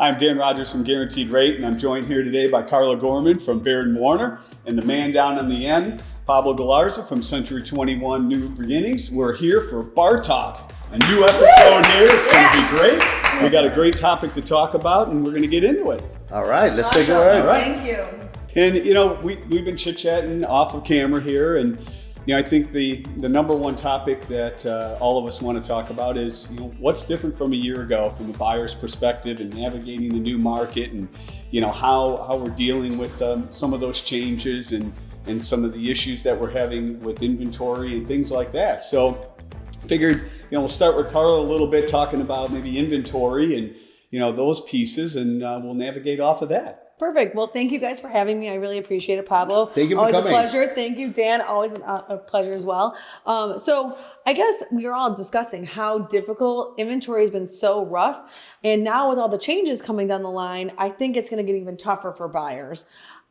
I'm Dan Rogers from Guaranteed Rate, and I'm joined here today by Carla Gorman from Baird & Warner, and the man down on the end, Pablo Galarza from Century 21 New Beginnings. We're here for Bar Talk, a new episode here. It's going to be great. We got a great topic to talk about, and we're going to get into it. All right, let's take it All away. right. Thank you. And you know, we've been chit-chatting off of camera here, and you know, I think the number one topic that all of us want to talk about is, you know, what's different from a year ago from the buyer's perspective and navigating the new market, and you know how we're dealing with some of those changes and some of the issues that we're having with inventory and things like that. So figured, you know, we'll start with Carla a little bit, talking about maybe inventory and, you know, those pieces, and we'll navigate off of that. Perfect. Well, thank you guys for having me. I really appreciate it, Pablo. Thank you for always coming. Always a pleasure. Thank you, Dan. Always a pleasure as well. So I guess we are all discussing how difficult inventory has been, so rough. And now with all the changes coming down the line, I think it's going to get even tougher for buyers.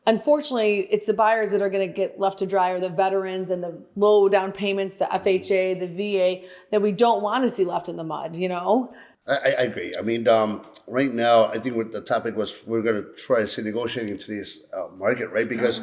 Unfortunately, it's the buyers that are going to get left to dry, or the veterans and the low down payments, the FHA, the VA, that we don't want to see left in the mud, you know? I agree. I mean, right now, I think what the topic was, we're going to try to see negotiating in today's market, right? Because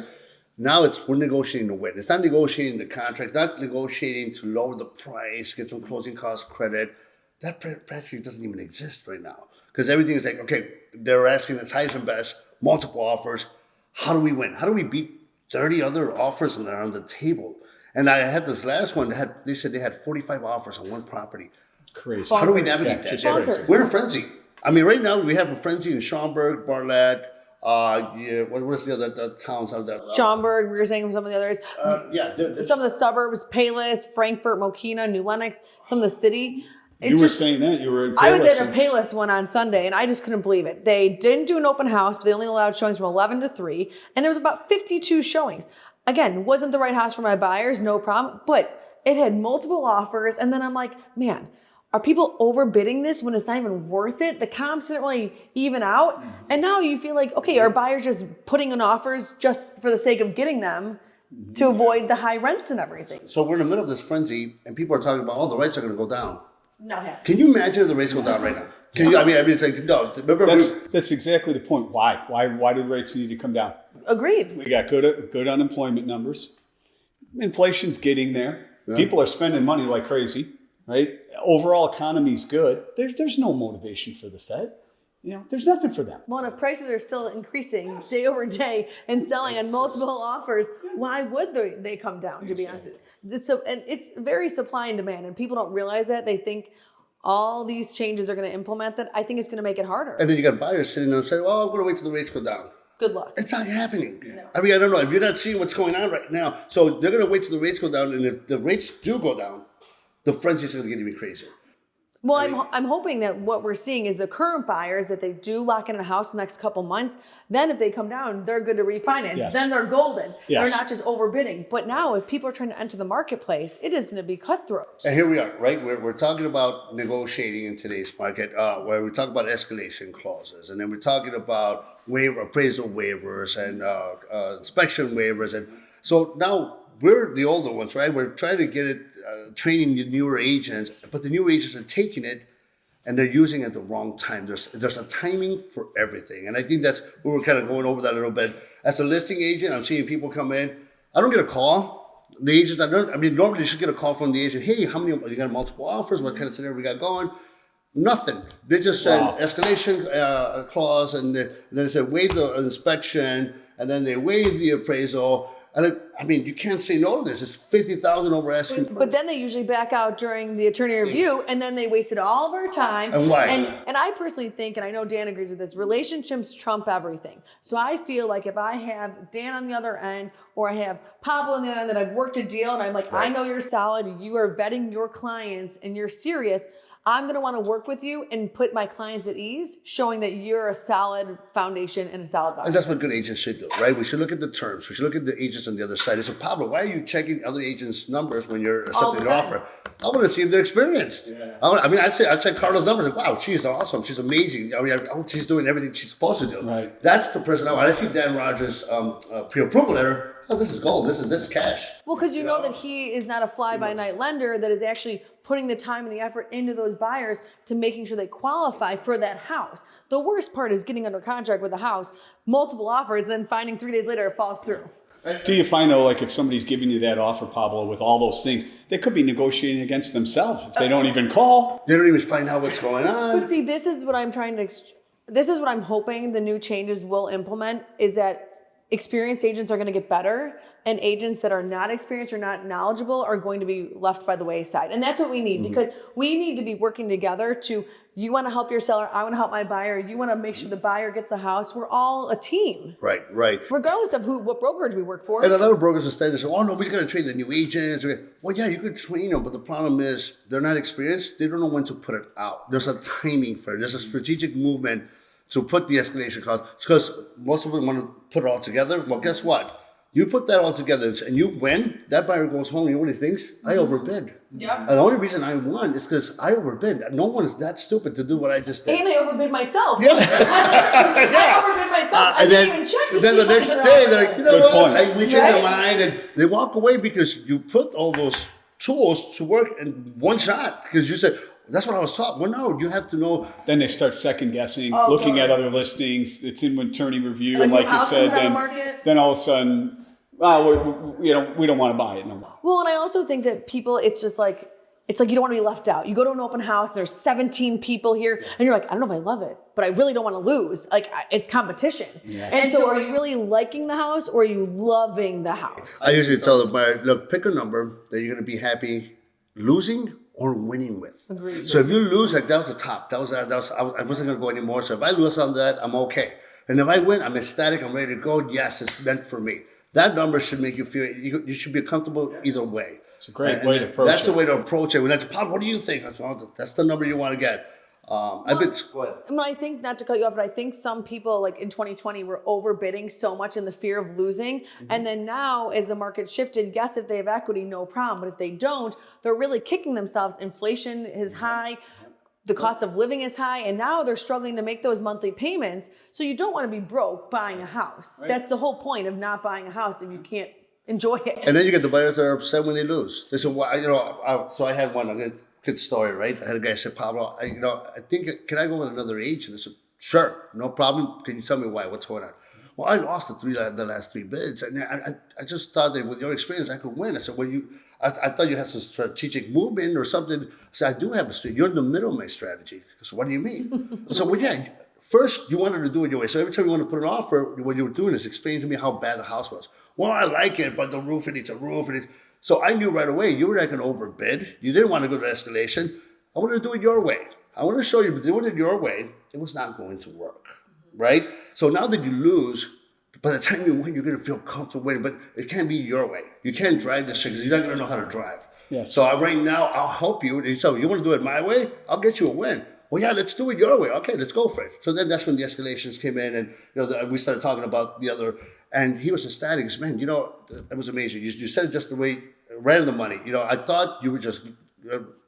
now we're negotiating to win. It's not negotiating the contract, not negotiating to lower the price, get some closing cost credit. That practically doesn't even exist right now. Because everything is like, okay, they're asking the highest and best, multiple offers. How do we win? How do we beat 30 other offers that are on the table? And I had this last one, they said they had 45 offers on one property. Crazy. How do we navigate that? Bonkers. We're in a frenzy. I mean, right now we have a frenzy in Schaumburg, Bartlett, what's the other towns out there? Schaumburg, we were saying some of the others. Some of the suburbs, Payless, Frankfurt, Mokina, New Lenox, some of the city. You were saying that you were in Payless. I was at a Payless one on Sunday, and I just couldn't believe it. They didn't do an open house, but they only allowed showings from 11 to 3, and there was about 52 showings. Again, wasn't the right house for my buyers, no problem, but it had multiple offers, and then I'm like, man, are people overbidding this when it's not even worth it? The comps didn't really even out, and now you feel like, okay, are buyers just putting in offers just for the sake of getting them to avoid the high rents and everything? So we're in the middle of this frenzy, and people are talking about, oh, the rates are going to go down. Not happening. Can you imagine if the rates go down right now? Can you? I mean, it's like, no. Remember, That's exactly the point. Why did rates need to come down? Agreed. We got good unemployment numbers. Inflation's getting there. Yeah. People are spending money like crazy, right? Overall economy's good. There's no motivation for the Fed. You know, there's nothing for them. Well, if prices are still increasing day over day and selling on multiple offers, why would they come down, to be honest with you? It's very supply and demand, and people don't realize that. They think all these changes are going to implement that. I think it's going to make it harder. and then you got buyers sitting there and saying, oh, I'm going to wait till the rates go down. Good luck. It's not happening. No. I mean, I don't know. If you're not seeing what's going on right now, so they're going to wait till the rates go down, and if the rates do go down, the frenzy is going to get even crazier. Well, I'm hoping that what we're seeing is the current buyers, that they do lock in a house the next couple months. Then if they come down, they're good to refinance. Yes. Then they're golden. Yes. They're not just overbidding. But now if people are trying to enter the marketplace, it is going to be cutthroat. And here we are, right? We're talking about negotiating in today's market, where we talk about escalation clauses, and then we're talking about appraisal waivers and inspection waivers, and so now we're the older ones, right? We're trying to get it, training the newer agents, but the newer agents are taking it and they're using it at the wrong time. There's a timing for everything, and I think that's we were kind of going over that a little bit. As a listing agent, I'm seeing people come in. I don't get a call. The agents, normally you should get a call from the agent. Hey, how many? You got multiple offers? What kind of scenario we got going? Nothing. They just said escalation clause, and then they said waive the inspection, and then they waive the appraisal. And I mean, you can't say no to this. It's $50,000 over asking. But then they usually back out during the attorney review, and then they wasted all of our time. And why? And I personally think, and I know Dan agrees with this, relationships trump everything. So I feel like if I have Dan on the other end, or I have Pablo on the other end, that I've worked a deal, and I'm like, I know you're solid, you are vetting your clients, and you're serious, I'm going to want to work with you and put my clients at ease, showing that you're a solid foundation and a solid buyer. And that's what good agents should do, right? We should look at the terms. We should look at the agents on the other side. I said, Pablo, why are you checking other agents' numbers when you're accepting an offer? I want to see if they're experienced. Yeah. I check Carla's numbers. Like, wow, she's awesome. She's amazing. She's doing everything she's supposed to do. Right. That's the person I want. I see Dan Rogers' pre-approval letter. oh, this is gold. This is cash. Well, because you know that he is not a fly-by-night lender that is actually putting the time and the effort into those buyers to making sure they qualify for that house. The worst part is getting under contract with a house, multiple offers, then finding 3 days later it falls through. Do you find though, like if somebody's giving you that offer, Pablo, with all those things, they could be negotiating against themselves if they don't even call? They don't even find out what's going on. But see, this is what I'm trying to, this is what I'm hoping the new changes will implement, is that experienced agents are going to get better, and agents that are not experienced or not knowledgeable are going to be left by the wayside. And that's what we need, because we need to be working together to, you want to help your seller, I want to help my buyer, you want to make sure the buyer gets a house. We're all a team. Right, right. Regardless of what brokerage we work for. And a lot of brokers will stand there and say, oh, no, we're going to train the new agents. Well, yeah, you could train them, but the problem is they're not experienced. They don't know when to put it out. There's a timing for it. There's a strategic movement to put the escalation clause, because most of them want to put it all together. Well, guess what? You put that all together and you win, that buyer goes home, you know what he thinks? I overbid. Yep. And the only reason I won is because I overbid. No one is that stupid to do what I just did. And I overbid myself. Yeah. I overbid myself. I And didn't then, even check to then see the what next was day, offer. they're like, you know Good what? point. We change their mind, and they walk away because you put all those tools to work in one shot. Because you said, that's what I was taught. Well, no, you have to know. Then they start second guessing, Oh, looking totally. at other listings. It's inventory review, And and the like you house said, comes on the market. then all of a sudden, we don't want to buy it no more. Well, and I also think that people, it's like you don't want to be left out. You go to an open house, there's 17 people here, and you're like, I don't know if I love it, but I really don't want to lose. Like, it's competition. Yes. And so are you really liking the house, or are you loving the house? I usually tell the buyer, look, pick a number that you're going to be happy losing or winning with. Agreed. So if you lose, like that was the top. I wasn't going to go anymore. So if I lose on that, I'm okay. And if I win, I'm ecstatic. I'm ready to go. Yes, it's meant for me. That number should make you feel you should be comfortable either way. It's a great And way to approach That's it. the way to approach it. When that's Pop, what do you think? That's the number you want to get. I've been. Go ahead. I mean, I think, not to cut you off, but I think some people, like in 2020, were overbidding so much in the fear of losing. And then now, as the market shifted, yes, if they have equity, no problem. But if they don't, they're really kicking themselves. Inflation is high. The cost of living is high. And now they're struggling to make those monthly payments. So you don't want to be broke buying a house. Right. That's the whole point of not buying a house if you can't enjoy it. And then you get the buyers that are upset when they lose. They say, well, so I had one good story, right? I had a guy say, Pablo, I think, can I go with another agent? I said, sure, no problem. Can you tell me why? What's going on? Well, I lost the last three bids. And I just thought that with your experience, I could win. I said, well, I thought you had some strategic movement or something. I said, I do have a strategy. You're in the middle of my strategy. So what do you mean? I said, well, yeah, first you wanted to do it your way. So every time you want to put an offer, what you were doing is explain to me how bad the house was. Well, I like it, but the roof, it needs a roof. So I knew right away you were not going to overbid. You didn't want to go to escalation. I wanted to do it your way. I wanted to show you, but doing it your way, it was not going to work, right? So now that you lose, by the time you win, you're going to feel comfortable winning, but it can't be your way. You can't drive this shit because you're not going to know how to drive. Yes. So right now, I'll help you. And so you want to do it my way? I'll get you a win. Well, yeah, let's do it your way. Okay, let's go for it. So then that's when the escalations came in, and we started talking about the other. And he was ecstatic. He said, man, it was amazing. You said it just the way, right on the money. I thought you were just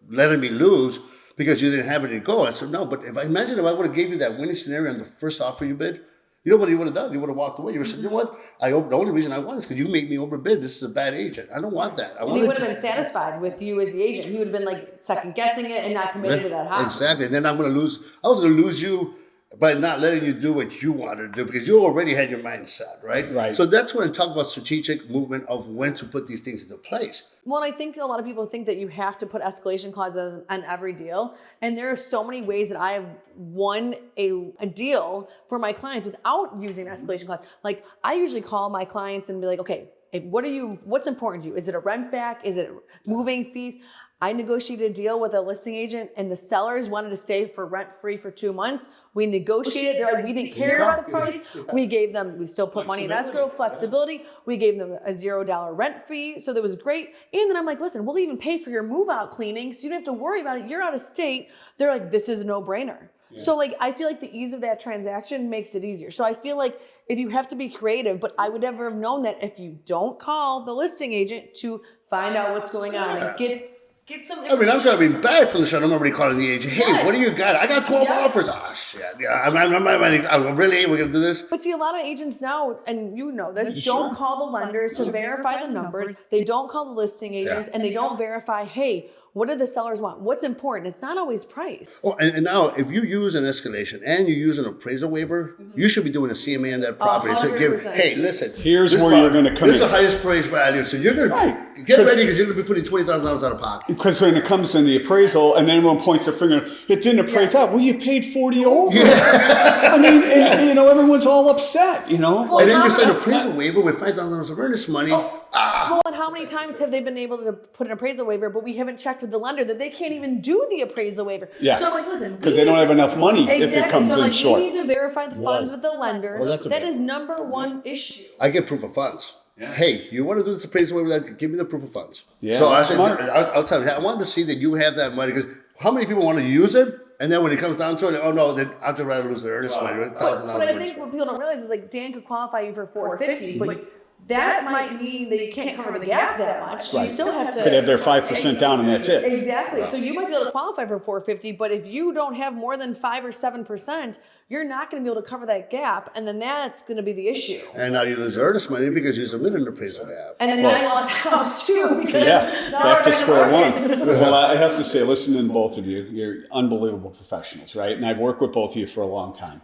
letting me lose because you didn't have it to go. I said, no, but imagine if I would have gave you that winning scenario on the first offer you bid. You know what you would have done? You would have walked away. You would have said, you know what? The only reason I won is because you made me overbid. This is a bad agent. I don't want that. And he would have been satisfied with you as the agent. He would have been like second guessing it and not committed to that house. Exactly. And then I'm going to lose. I was going to lose you by not letting you do what you wanted to do because you already had your mind set, right? Right. So that's when I talk about strategic movement of when to put these things into place. Well, I think a lot of people think that you have to put escalation clauses on every deal. And there are so many ways that I have won a deal for my clients without using an escalation clause. Like, I usually call my clients and be like, okay, what's important to you? Is it a rent back? Is it moving fees? I negotiated a deal with a listing agent and the sellers wanted to stay for rent free for 2 months. We negotiated. They're like, we didn't care about the price. We still put money in escrow, flexibility. We gave them a $0 rent fee. So that was great. And then I'm like, listen, we'll even pay for your move out cleaning. So you don't have to worry about it. You're out of state. They're like, this is a no brainer. Yeah. So like, I feel like the ease of that transaction makes it easier. So I feel like if you have to be creative, but I would never have known that if you don't call the listing agent to find out what's going on and get Get some. I mean, I'm trying to be bad from the show. I'm already calling the agent. Hey, Yes. what do you got? I got 12 Yes. offers. Oh, shit. Yeah, I'm really, we're going to do this? But see, a lot of agents now, and you know this, Sure. don't call the lenders to verify the numbers. They don't call the listing agents, and they don't verify, hey, what do the sellers want? What's important? It's not always price. Oh, and now, if you use an escalation and you use an appraisal waiver, you should be doing a CMA on that property. So give, 100%. hey, listen. Here's this where you're property- gonna come This is in. the highest price value. So you're going Right. to get 'Cause- ready because you're going to be putting $20,000 out of pocket. Because when it comes in the appraisal, and then everyone points their finger, it didn't appraise out. Well, you paid 40 over. I mean, and, you know, everyone's all upset. You know. And then you sign an appraisal waiver with $5,000 of earnest money. Well, and how many times have they been able to put an appraisal waiver, but we haven't checked with the lender that they can't even do the appraisal waiver? Yeah. So I'm like, listen, Because we they don't need- have enough money if it Exactly. comes So in like, short. we need to verify the funds with the lender. Well, that's a that big- is number one issue. I get proof of funds. Hey, you want to do this appraisal waiver? Give me the proof of funds. Yeah, So I that's said, smart. I'll tell you, I wanted to see that you have that money because how many people want to use it? And then when it comes down to it, oh no, then I'd just rather lose the earnest money, $1,000. But I think what people don't realize is like Dan could qualify you for 450, but that might mean that you can't cover the gap that much. Right. You still have to Could have their 5% down, and that's it. Exactly. So you might be able to qualify for 450, but if you don't have more than 5 or 7%, you're not going to be able to cover that gap, and then that's going to be the issue. And now you lose the earnest money because you submitted an appraisal gap. And then now you lost the house too because Yeah, now back to we're square market. one. Well, I have to say, listening to both of you, you're unbelievable professionals, right? And I've worked with both of you for a long time.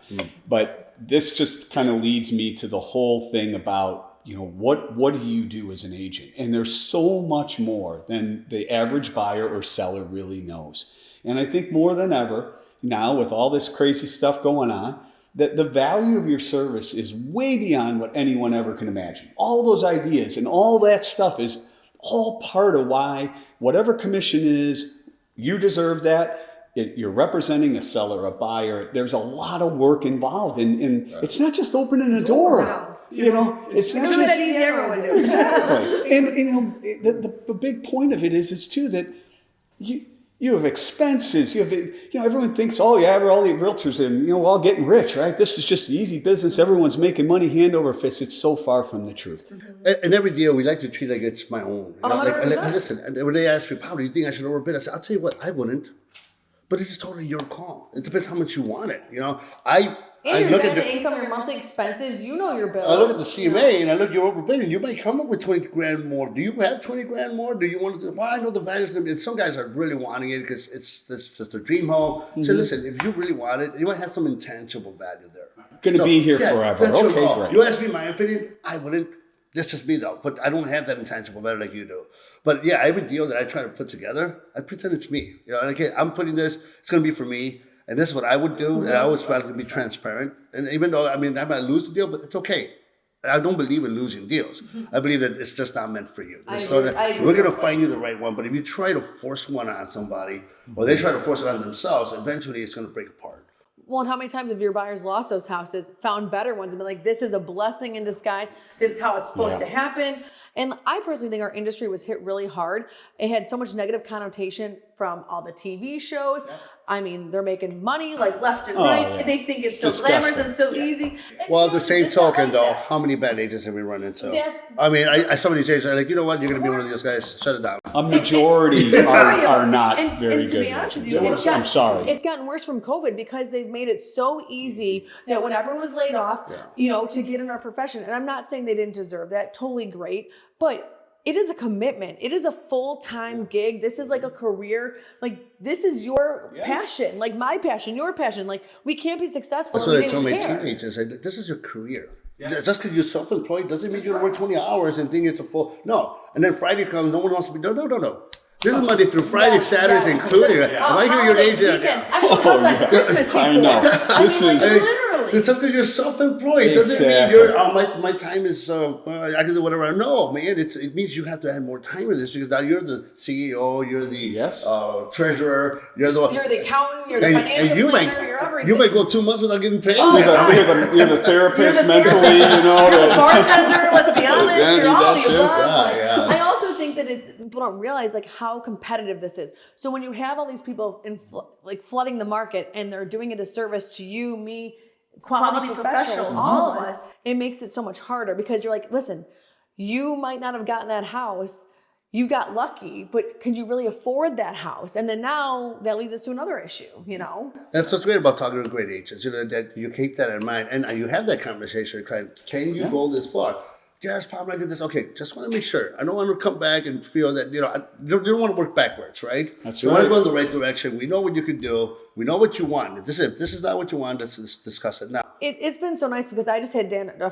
But this just kind of leads me to the whole thing about, you know, what do you do as an agent? And there's so much more than the average buyer or seller really knows. And I think more than ever, now with all this crazy stuff going on, that the value of your service is way beyond what anyone ever can imagine. All those ideas and all that stuff is all part of why whatever commission is, you deserve that. You're representing a seller, a buyer. There's a lot of work involved, and it's not just opening a door. No. You know, it's not If it was just that easy, everyone would do it. exactly. And you know, the big point of it is too that you have expenses. You have, you know, everyone thinks, oh yeah, we're all the realtors and, you know, we're all getting rich, right? This is just easy business. Everyone's making money hand over fist. It's so far from the truth. And every deal we like to treat like it's my own. You know, like, 100%. listen, and when they ask me, Paul, do you think I should overbid? I said, I'll tell you what, I wouldn't. But it's totally your call. It depends how much you want it. You know, I And look your at net the income, your monthly expenses, you know your bills. I look at the CMA and I look at your overbidding. You might come up with 20 grand more. Do you have 20 grand more? Do you want to? Well, I know the value's going to be. And some guys are really wanting it because it's just their dream home. So listen, if you really want it, you might have some intangible value there. Going to be here yeah, forever. That's your Okay, call. great. You ask me my opinion, I wouldn't. That's just me though. But I don't have that intangible value like you do. But yeah, every deal that I try to put together, I pretend it's me. You know, and again, I'm putting this. It's going to be for me. And this is what I would do, and I always try to be transparent. And even though, I mean, I might lose the deal, but it's okay. I don't believe in losing deals. I believe that it's just not meant for you. So that I agree. we're going to find you the right one. But if you try to force one on somebody, or they try to force it on themselves, eventually it's going to break apart. Well, and how many times have your buyers lost those houses, found better ones, and been like, this is a blessing in disguise. This is how it's supposed to happen. And I personally think our industry was hit really hard. It had so much negative connotation from all the TV shows. I mean, they're making money like left and right. yeah. They think it's so Disgusting. glamorous and so easy. And Well, at the same it's not token, like though, that. how many bad agents have we run into? That's- I mean, some of these agents are like, you know what, you're going to be one of those guys, shut it down. A majority are not and, very and to good. be honest with agents. you, it's gotten, I'm sorry. It's gotten worse from COVID because they've made it so easy that when everyone was laid off, you know, to get in our profession. And I'm not saying they didn't deserve that. Totally great. But it is a commitment. It is a full-time gig. This is like a career. Like, this is your passion, like my passion, your passion. Like, we can't be successful. That's if what we I tell my didn't care. teenagers. I said, this is your career. Just because you're self-employed doesn't mean you're going to work 20 hours and think it's a full. No. And then Friday comes, no one wants to be. No. This is Monday through Friday, Yes, Saturdays yes. included. If I hear your Holiday agent, weekend. I've shown house on Christmas before. I know. I This mean, like, is- literally. it's just because you're self-employed doesn't mean Exactly. you're. My time is. I can do whatever I know, man. It means you have to add more time in this because now you're the CEO, you're the treasurer, you're the You're the accountant, you're the financial you planner, might you're everything. you might go 2 months without getting paid. Oh, man. yeah. You're the therapist You're the mentally, you know. You're the bartender, let's be honest. Yeah, You're all that's the it. above. Yeah, yeah. I also think that people don't realize like how competitive this is. So when you have all these people like flooding the market and they're doing a disservice to you, me, quality professionals, all of us, it makes it so much harder because you're like, listen, you might not have gotten that house you got lucky, but could you really afford that house? And then now that leads us to another issue, you know? That's what's great about talking to great agents. That you keep that in mind, and you have that conversation. Can you go this far? Yes, Pam, I get this. Okay, just want to make sure. I don't want to come back and feel that you don't want to work backwards, right? That's you right. want to go in the right direction. We know what you can do. We know what you want. If this is not what you want, let's discuss it now. It's been so nice because I just had Dan a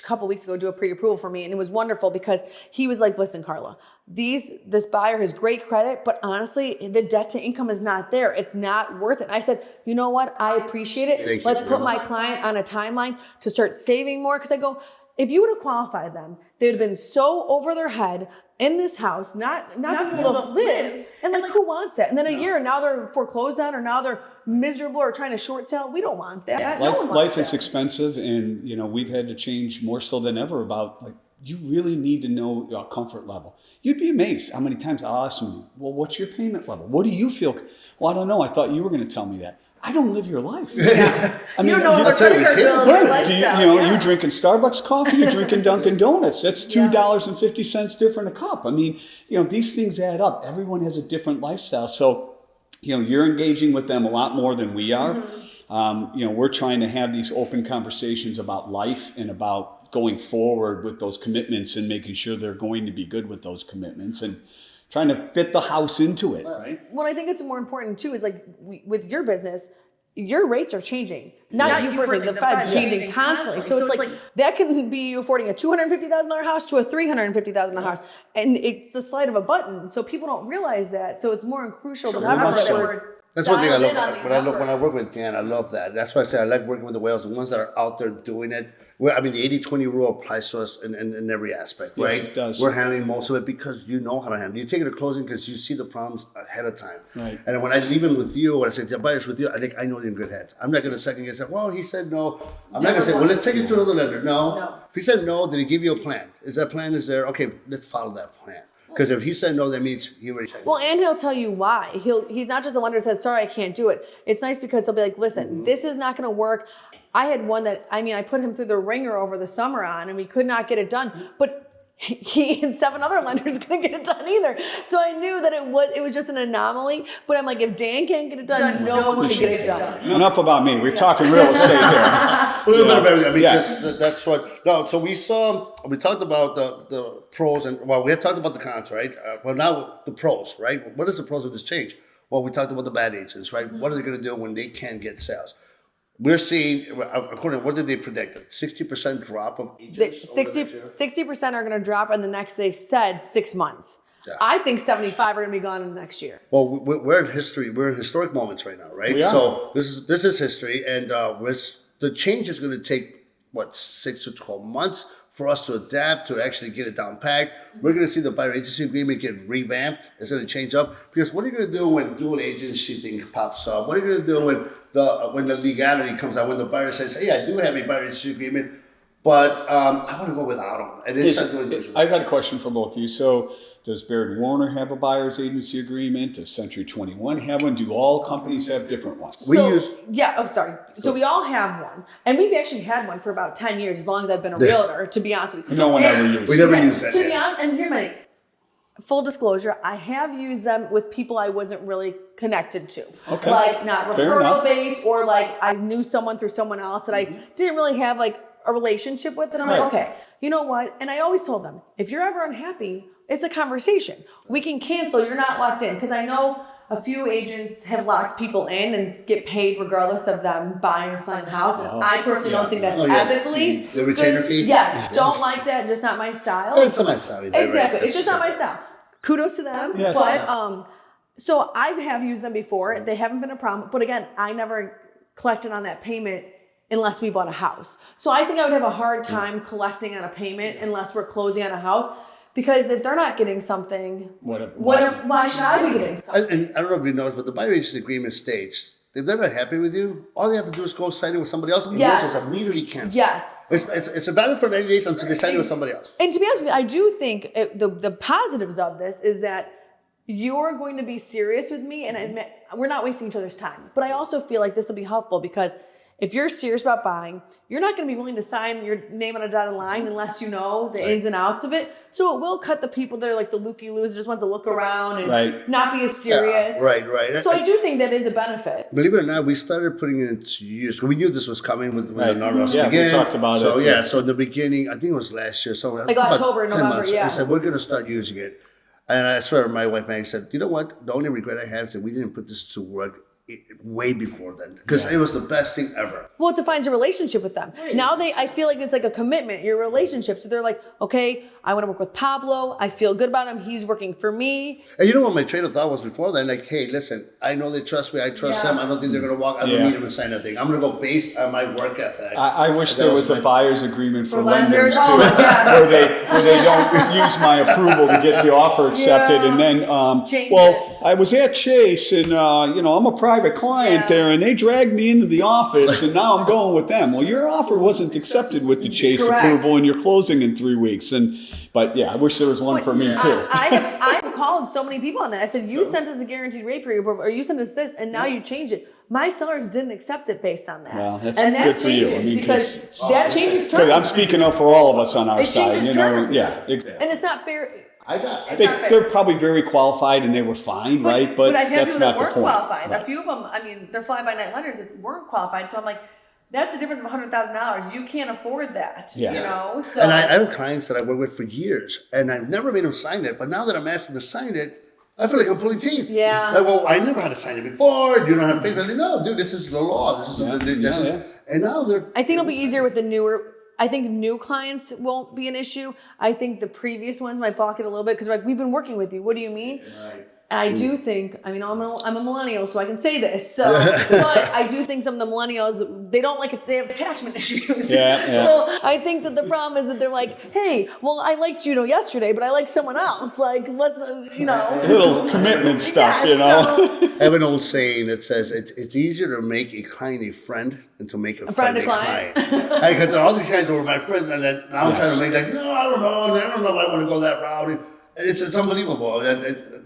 couple weeks ago do a pre-approval for me, and it was wonderful because he was like, listen, Carla, this buyer has great credit, but honestly, the debt to income is not there. It's not worth it. I said, you know what? I appreciate it. Thank you. Let's put my client on a timeline to start saving more. Because I go, if you would have qualified them, they would have been so over their head in this house, not being able to live. And like, who wants that? And then a year, now they're foreclosed on, or now they're miserable or trying to short sale. We don't want that. No one wants Life is that. expensive, and we've had to change more so than ever about like you really need to know your comfort level. You'd be amazed how many times I'll ask them, well, what's your payment level? What do you feel? Well, I don't know. I thought you were going to tell me that. I don't live your life. I mean, You don't know I'll the tell you, credit card bill and right. your lifestyle. You drinking Starbucks coffee, you're drinking Dunkin' Donuts. That's $2.50 different a cup. I mean, these things add up. Everyone has a different lifestyle. So, you're engaging with them a lot more than we are. We're trying to have these open conversations about life and about going forward with those commitments and making sure they're going to be good with those commitments and trying to fit the house into it, right? What I think it's more important too is like with your business, your rates are changing. Not you personally, the Fed's changing constantly. So it's like that can be you affording a $250,000 house to a $350,000 house. And it's the slide of a button. So people don't realize that. So it's more crucial than ever that we're That's one thing I dialed love. in on these When I work with Dan, I love that. That's why I say I like working with the whales, the ones that are out there doing it. The 80-20 rule applies to us in every aspect, Yes, right? it does. We're handling most of it because you know how to handle it. You take it to closing because you see the problems ahead of time. Right. And when I leave them with you, when I say the buyer's with you, I know they're in good hands. I'm not going to second guess it. Well, he said no. I'm not going to say, well, let's take it to another lender. No. If he said no, did he give you a plan? Is that plan is there? Okay, let's follow that plan. Because if he said no, that means he already checked. Well, and he'll tell you why. He's not just the lender that says, sorry, I can't do it. It's nice because he'll be like, listen, this is not going to work. I had one that, I put him through the ringer over the summer on, and we could not get it done. But he and 7 other lenders couldn't get it done either. So I knew that it was just an anomaly. But I'm like, if Dan can't get it done, no one can get it done. Enough about me. We're talking real estate here. A little bit of everything. Yeah. Just that's what. No, so we talked about the pros and we had talked about the cons, right? Well, now the pros, right? What is the pros of this change? Well, we talked about the bad agents, right? What are they going to do when they can't get sales? We're seeing, according to what did they predict? 60% drop of agents. 60% are going to drop in the next, they said, 6 months. Yeah. I think 75 are going to be gone in the next year. Well, we're in history. We're in historic moments right now, right? We are. So this is history, and the change is going to take 6 to 12 months for us to adapt to actually get it down packed. We're going to see the buyer agency agreement get revamped. It's going to change up because what are you going to do when dual agency thing pops up? What are you going to do when the legality comes out? When the buyer says, "Hey, I do have a buyer agency agreement, but I want to go without them," and it's not doing this. I got a question for both of you. So, does Baird Warner have a buyer's agency agreement? Does Century 21 have one? Do all companies have different ones? We So we all have one. And we've actually had one for about 10 years, as long as I've been a realtor, to be honest with you. No one ever used We it. never use that. To be honest, and here's my full disclosure, I have used them with people I wasn't really connected to. Okay. Like not Fair referral enough. based, or like I knew someone through someone else that I didn't really have like a relationship with. And I'm like, okay, you know what? And I always told them, if you're ever unhappy, it's a conversation. We can cancel. You're not locked in. Because I know a few agents have locked people in and get paid regardless of them buying or selling the house. I personally don't think that's ethically. The retainer good. fee? Yes. Don't like that. Just not my style. It's not sorry. Exactly. It's just not my style. Kudos to them. Yes. But so I have used them before. They haven't been a problem. But again, I never collected on that payment unless we bought a house. So I think I would have a hard time collecting on a payment unless we're closing on a house. Because if they're not getting something, why should I be getting something? And I don't know if you noticed, but the buyer agency agreement states if they're not happy with you, all they have to do is go sign it with somebody else, and Yes. yours is immediately canceled. Yes. It's a valid for 90 days until they sign it with somebody else. And to be honest with you, I do think the positives of this is that you're going to be serious with me, and admit we're not wasting each other's time. But I also feel like this will be helpful because if you're serious about buying, you're not going to be willing to sign your name on a dotted line unless you know the ins and outs of it. So it will cut the people that are like the looky-loos, just wants to look around and not be as serious. Yeah, right. So I do think that is a benefit. Believe it or not, we started putting it into use. We knew this was coming when the Northwest Yeah, began. we talked about so, it. Yeah, so in the beginning, I think it was last year, so Like about October, 10 November, months, yeah. we said, we're going to start using it. And I swear, my wife Maggie said, you know what? The only regret I have is that we didn't put this to work way before then, because it was the best thing ever. Well, it defines your relationship with them. Now I feel like it's like a commitment, your relationship. So they're like, okay, I want to work with Pablo. I feel good about him. He's working for me. And you know what my train of thought was before then? Like, hey, listen, I know they trust me. I trust them. I don't think they're going to walk. I don't need them to sign anything. I'm going to go based on my work ethic. I wish there was a buyer's agreement for lenders. lenders too, Oh, yeah. where they don't use my approval to get the offer accepted, and then Change it. I was at Chase, and I'm a private client there, and they dragged me into the office, and now I'm going with them. Well, your offer wasn't accepted with the Chase Correct. approval, and you're closing in 3 weeks. But yeah, I wish there was one for me too. I have called so many people on that. I said, you sent us a guaranteed rate period, or you sent us this, and now you changed it. My sellers didn't accept it based on that. Well, that's and that good for you. changes I mean, because that changes terms. I'm speaking up for all of us on our It side. changes terms. Yeah, exactly. And it's not fair. They're probably very qualified and they were fine, right? But I've had that's people not that the weren't point. qualified. Right. A few of them, I mean, they're fly-by-night lenders that weren't qualified. So I'm like, that's a difference of $100,000. You can't afford that. Yeah. You know. So And I have clients that I work with for years, and I've never made them sign it. But now that I'm asking them to sign it, I feel like I'm pulling teeth. Yeah. Like, well, I never had to sign it before. You don't have faith. Like, no, dude, this is the law. This is And now they're. I think it'll be easier with the newer. I think new clients won't be an issue. I think the previous ones might balk it a little bit because like we've been working with you. What do you mean? Right. I do think. I mean, I'm a millennial, so I can say this. So, but I do think some of the millennials they don't like it. They have attachment issues. Yeah. So I think that the problem is that they're like, hey, well, I liked yesterday, but I like someone else. Like, let's, Little commitment stuff, So, I have an old saying that says it's easier to make a client a friend than to make a friend a client. Because all these guys were my friends, and then now I'm trying to make like, no, I don't know if I want to go that route. And it's unbelievable.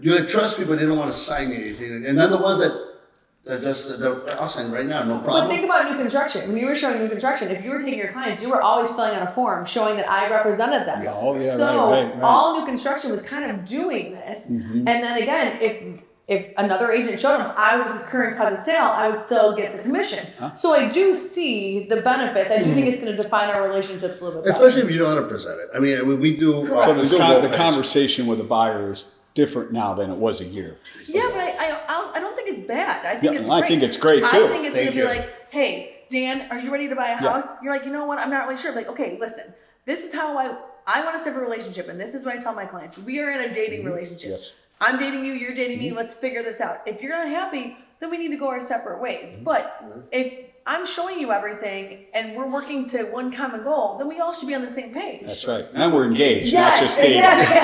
You trust me, but they don't want to sign anything. And then the ones that I'll sign right now, no problem. But think about new construction. When you were showing new construction, if you were taking your clients, you were always filling out a form showing that I represented them. So right. all new construction was kind of doing this. And then again, if another agent showed them I was a recurring cause of sale, I would still get the commission. So I do see the benefits. I do think it's going to define our relationships a little bit better. Especially if you know how to present it. I mean, we do. So we do the conversation with the buyer is different now than it was a year. Yeah, but I don't think it's bad. I think it's great. I think it's great, too. I think it's going Thank to be you. like, hey, Dan, are you ready to buy a house? You're like, you know what? I'm not really sure. I'm like, okay, listen, this is how I want to set a relationship, and this is what I tell my clients. We are in a dating relationship. Yes. I'm dating you, you're dating me, let's figure this out. If you're not happy, then we need to go our separate ways. But if I'm showing you everything and we're working to one common goal, then we all should be on the same page. That's right. And we're engaged, not just dating. Exactly.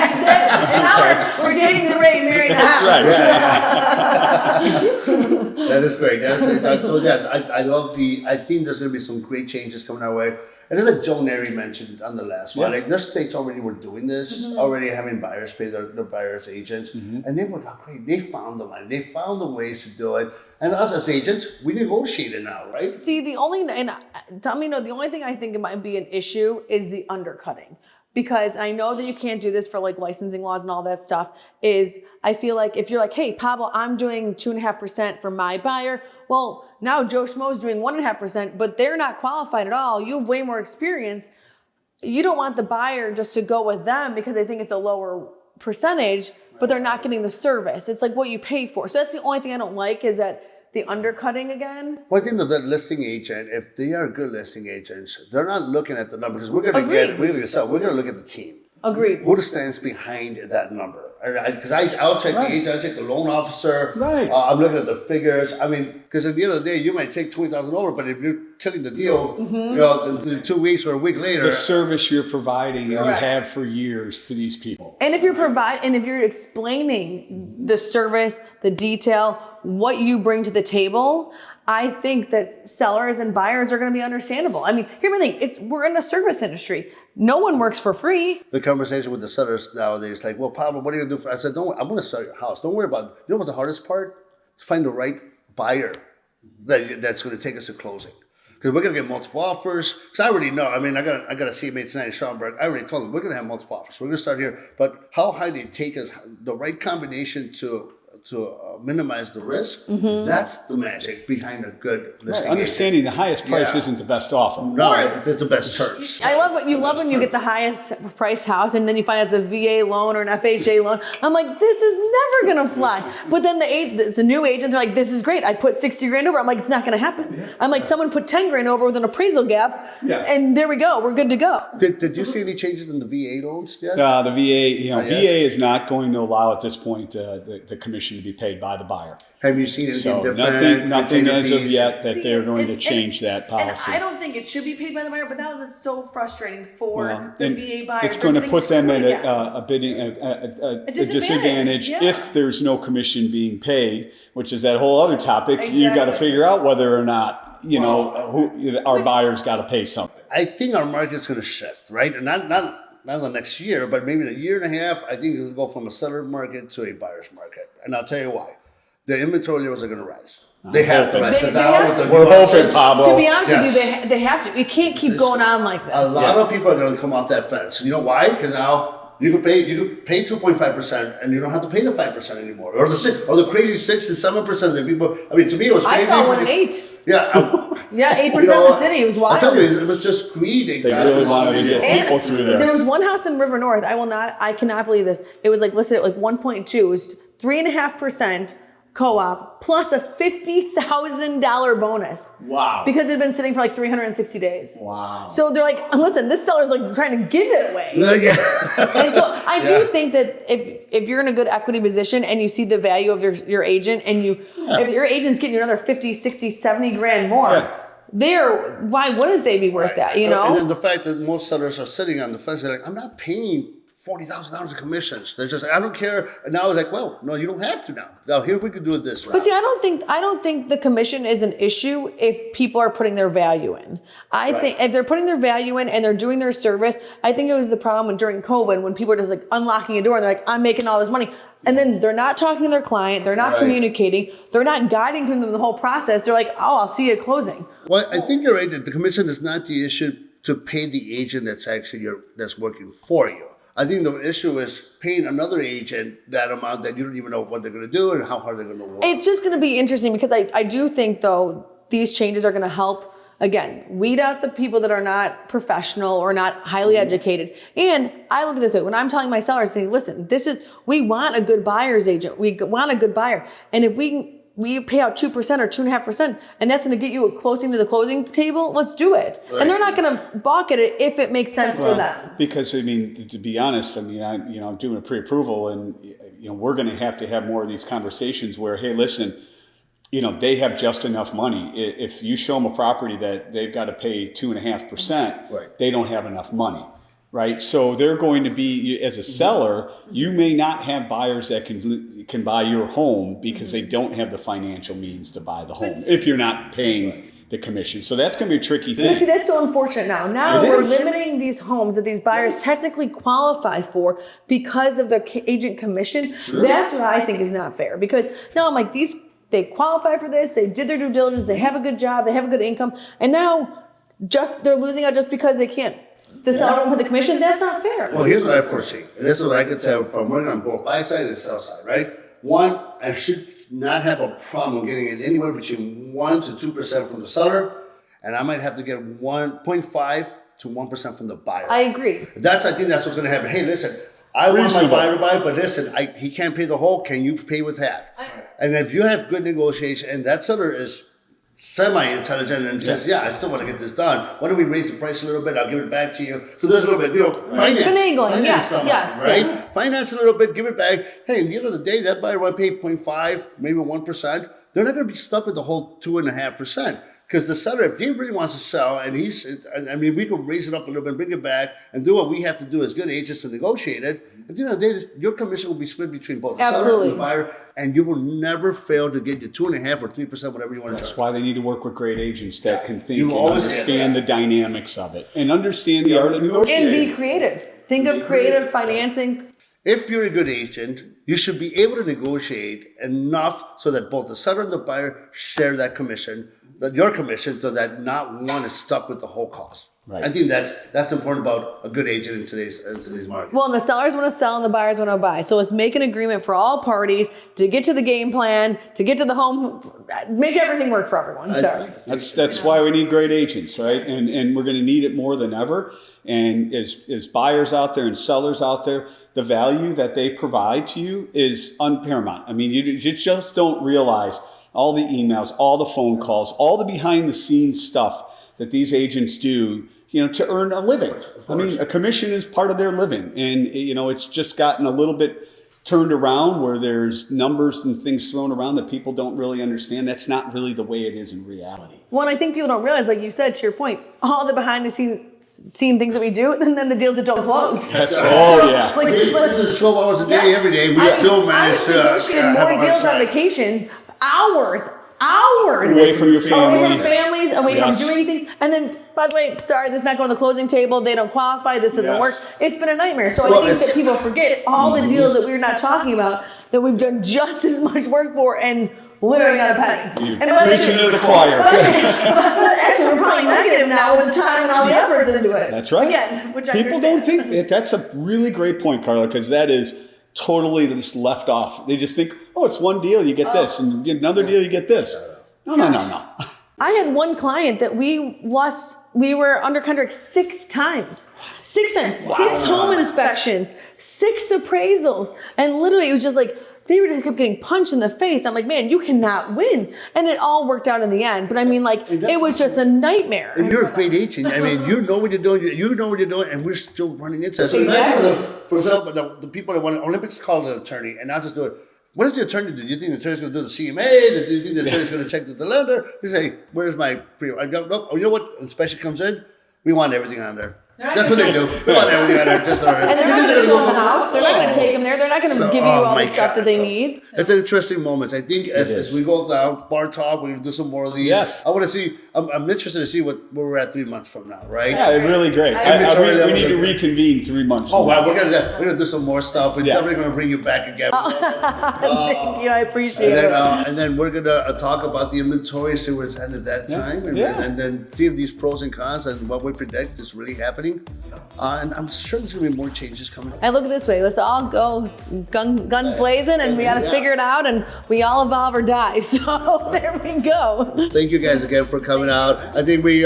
And now we're dating the ray and marrying the house. That is great. I love I think there's going to be some great changes coming our way. And it's like Joe Neri mentioned on the last one. Like, their states already were doing this, already having buyers pay their buyers' agents. And they worked out great. They found the money. They found the ways to do it. And us as agents, we negotiate it now, right? See, the only thing I think it might be an issue is the undercutting. Because I know that you can't do this for like licensing laws and all that stuff, is I feel like if you're like, hey, Pablo, I'm doing 2.5% for my buyer. Well, now Joe Schmo's doing 1.5%, but they're not qualified at all. You have way more experience. You don't want the buyer just to go with them because they think it's a lower percentage, but they're not getting the service. It's like what you pay for. So that's the only thing I don't like is that the undercutting again. Well, I think that the listing agent, if they are good listing agents, they're not looking at the number because we're going to look at the team. Agreed. Who stands behind that number? Because I'll check the agent, I'll check the loan officer. Right. I'm looking at the figures. I mean, because at the end of the day, you might take $20,000 over, but if you're killing the deal, in 2 weeks or a week later, The service you're providing and you Correct. have for years to these people. And if you're explaining the service, the detail, what you bring to the table, I think that sellers and buyers are going to be understandable. I mean, here's my thing: we're in a service industry. No one works for free. the conversation with the sellers nowadays, like, well, Pablo, what are you going to do? I said, I'm going to sell your house. Don't worry about it. You know what's the hardest part? To find the right buyer that's going to take us to closing. Because we're gonna get multiple offers. Because I already know. I mean, I got a CMA tonight in Schaumburg. I already told them we're gonna have multiple offers. We're gonna start here. But how high they take us, the right combination to minimize the risk. That's the magic behind a good listing. Understanding the highest price Yeah. isn't the best offer. No, it's the best terms. I love when you get the highest price house and then you find out it's a VA loan or an FHA loan. I'm like, this is never gonna fly. But then it's a new agent. They're like, this is great. I put 60 grand over. I'm like, it's not gonna happen. I'm like, someone put 10 grand over with an appraisal gap, and there we go. We're good to go. Did you see any changes in the VA loans yet? The VA, yet. VA is not going to allow at this point the commission to be paid by the buyer. Have you seen anything So different? nothing Retainer as of fees? yet that See, they're going to and- change that policy. And I don't think it should be paid by the buyer, but that was so frustrating for Well, the and VA buyers. it's going to They're put them getting at screwed a disadvantage, disadvantage yeah. if there's no commission being paid, which is that whole other topic. You got to Exactly. figure out whether or not our buyers got to pay something. I think our market's going to shift, right? And not the next year, but maybe in a year and a half. I think it'll go from a seller market to a buyer's market, and I'll tell you why. The inventory levels are going to rise. They have to rise. They So now have with the to. We're new hoping, options, Pablo. To be honest with Yes. you, they have to. It can't keep going on like a this. lot of people are going to come off that fence. You know why? Because now you can pay 2.5%, and you don't have to pay the 5% anymore, or the crazy 6 and 7% that people. I mean, to me, it was I crazy. saw one at because- 8. Yeah. Yeah, 8% You in know, the city. It was wild. I'll tell you, it was just greed. They really wanted to get people through there. There was one house in River North. I cannot believe this. It was like listed at like 1.2. It was 3.5% co-op plus a $50,000 bonus. Wow. Because it had been sitting for like 360 days. Wow. So they're like, listen, this seller's like trying to give it away. Yeah. And so I do think that if you're in a good equity position and you see the value of your agent and if your agent's getting you another 50, 60, 70 grand more, why wouldn't they be worth that, you know? And then the fact that most sellers are sitting on the fence, they're like, I'm not paying $40,000 in commissions. They're just, I don't care. And now it's like, well, no, you don't have to now. Now here we can do it this route. But see, I don't think the commission is an issue if people are putting their value in. I think if they're putting their value in and they're doing their service, I think it was the problem during COVID when people were just like unlocking a door and they're like, I'm making all this money. And then they're not talking to their client, they're not communicating, they're not guiding through them the whole process. They're like, oh, I'll see you at closing. Well, I think you're right that the commission is not the issue to pay the agent that's working for you. I think the issue is paying another agent that amount that you don't even know what they're going to do and how hard they're going to work. It's just going to be interesting because I do think, though, these changes are going to help, again, weed out the people that are not professional or not highly educated. And I look at this way. When I'm telling my sellers, saying, listen, we want a good buyer's agent. We want a good buyer. And if we pay out 2% or 2.5%, and that's going to get you closing to the closing table, let's do it. Right. And they're not going to balk at it if it makes sense for them. Because I mean, to be honest, I mean, I'm doing a pre-approval, and we're going to have more of these conversations where, hey, listen, they have just enough money. If you show them a property that they've got to pay 2.5%, they don't have enough money, right? So they're going to be, as a seller, you may not have buyers that can buy your home because they don't have the financial means to buy the home if you're not paying the commission. So that's going to be a tricky But see, thing. that's so unfortunate now. Now It we're is. limiting these homes that these buyers technically qualify for because of their agent commission. That's what I think is not fair. Because now I'm like, they qualify for this, they did their due diligence, they have a good job, they have a good income, and now they're losing out just because they can't. The seller don't put the commission. That's not fair. Well, here's what I foresee. And this is what I could tell from working on both buy side and sell side, right? One, I should not have a problem getting it anywhere between 1 to 2% from the seller, and I might have to get 1.5 to 1% from the buyer. I agree. I think that's what's going to happen. Hey, listen, I want my Reasonable. buyer to buy, but listen, he can't pay the whole. Can you pay with half? And if you have good negotiation, and that seller is semi-intelligent and says, yeah, I still want to get this done. Why don't we raise the price a little bit? I'll give it back to you. So there's a little bit, finance. Finagling, yes, them, yes, right? yes. Finance a little bit, give it back. Hey, at the end of the day, that buyer will pay 0.5, maybe 1%. They're not going to be stuck with the whole 2.5%. Because the seller, if he really wants to sell, and we could raise it up a little bit, bring it back, and do what we have to do as good agents to negotiate it. At the end of the day, your commission will be split between both the seller Absolutely. and the buyer, and you will never fail to get your 2.5 or 3%, whatever you want to That's charge. why they need to work with great agents that can think You and always understand the have dynamics of it and understand the art of And negotiating. be creative. Think of creative financing. If you're a good agent, you should be able to negotiate enough so that both the seller and the buyer share that commission, that your commission, so that not one is stuck with the whole cost. Right. I think that's important about a good agent in today's market. Well, and the sellers want to sell and the buyers want to buy. So let's make an agreement for all parties to get to the game plan, to get to the home, make everything work for everyone. So That's why we need great agents, right? And we're going to need it more than ever. And as buyers out there and sellers out there, the value that they provide to you is unparamount. I mean, you just don't realize all the emails, all the phone calls, all the behind the scenes stuff that these agents do, to earn a living. I mean, a commission is part of their living. And, it's just gotten a little bit turned around where there's numbers and things thrown around that people don't really understand. That's not really the way it is in reality. Well, and I think people don't realize, like you said, to your point, all the behind the scene things that we do, and then the deals that don't close. Yeah. Like, We do 12 hours a day every day. We still manage to negotiated have a more hard deals on time. vacations, hours Away from your family. Away from families, away Yes. from doing things. And then, by the way, sorry, this is not going to the closing table. They don't qualify. This doesn't Yes. work. It's been a nightmare. So Well, I think it's- that people forget all the deals that we're not talking about that we've done just as much work for and literally not a penny. You're And preaching to the choir. but actually, we're probably negative now with the time and all the efforts into it. That's right. Again, which I People understand. don't think that's a really great point, Carla, because that is totally just left off. They just think, oh, it's one deal, you get this, and you get another deal, you get this. No. I had one client that we were under contract 6 times. 6 times. 6 home inspections, 6 appraisals. And literally it was just like, they were just kept getting punched in the face. I'm like, man, you cannot win. And it all worked out in the end. But I mean, like, it was just a nightmare. And you're a great agent. I mean, you know what you're doing. You know what you're doing, and we're still running into it. So imagine, for example, the people that want Olympics call an attorney and not just do it. What does the attorney do? Do you think the attorney's going to do the CMA? Do you think the attorney's going to check with the lender? They say, "Where's my pre?" I go, "Nope." Oh, you know what? Inspection comes in. We want everything on there. That's what they do. We want everything on there. Just all right. And they're not going to show them the house. They're not going to take them there. They're not going to So- give you oh all my the stuff God. that they So- need. It's an interesting moment. I think as is. we go down bar talk, we're gonna do some more of these. Yes. I want to see. I'm interested to see where we're at 3 months from now, right? Yeah, they're really great. Inventory We levels need to are great. reconvene 3 months. Oh from wow, now. we're gonna do some more stuff. We're Yeah. definitely gonna bring you back again. Thank you. I appreciate it. And then we're gonna talk about the inventory, see where it's at that time, and then see if these pros and cons and what we predict is really happening. And I'm sure there's gonna be more changes coming up. I look at it this way. Let's all go guns blazing, and we got to Yeah. figure it out, and we all evolve or die. So there we go. Thank you guys again for coming out. I think we're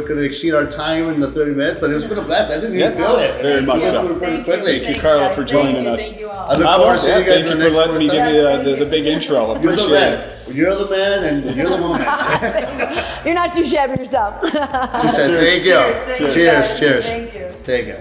gonna exceed our time in the 30 minutes, but it's been a blast. I didn't even Yeah. feel it. Very much We went so. through it pretty Thank you. quickly. Thank you, Carla, for joining us. Thank you all. I look forward to seeing you guys Thank in you the for next letting me one. give you the big intro. You're the Appreciate man. it. You're the man, and you're the woman. You're not too shabby yourself. She said, "Thank you. Thank you, Cheers. guys. Cheers. Thank you. Thank you."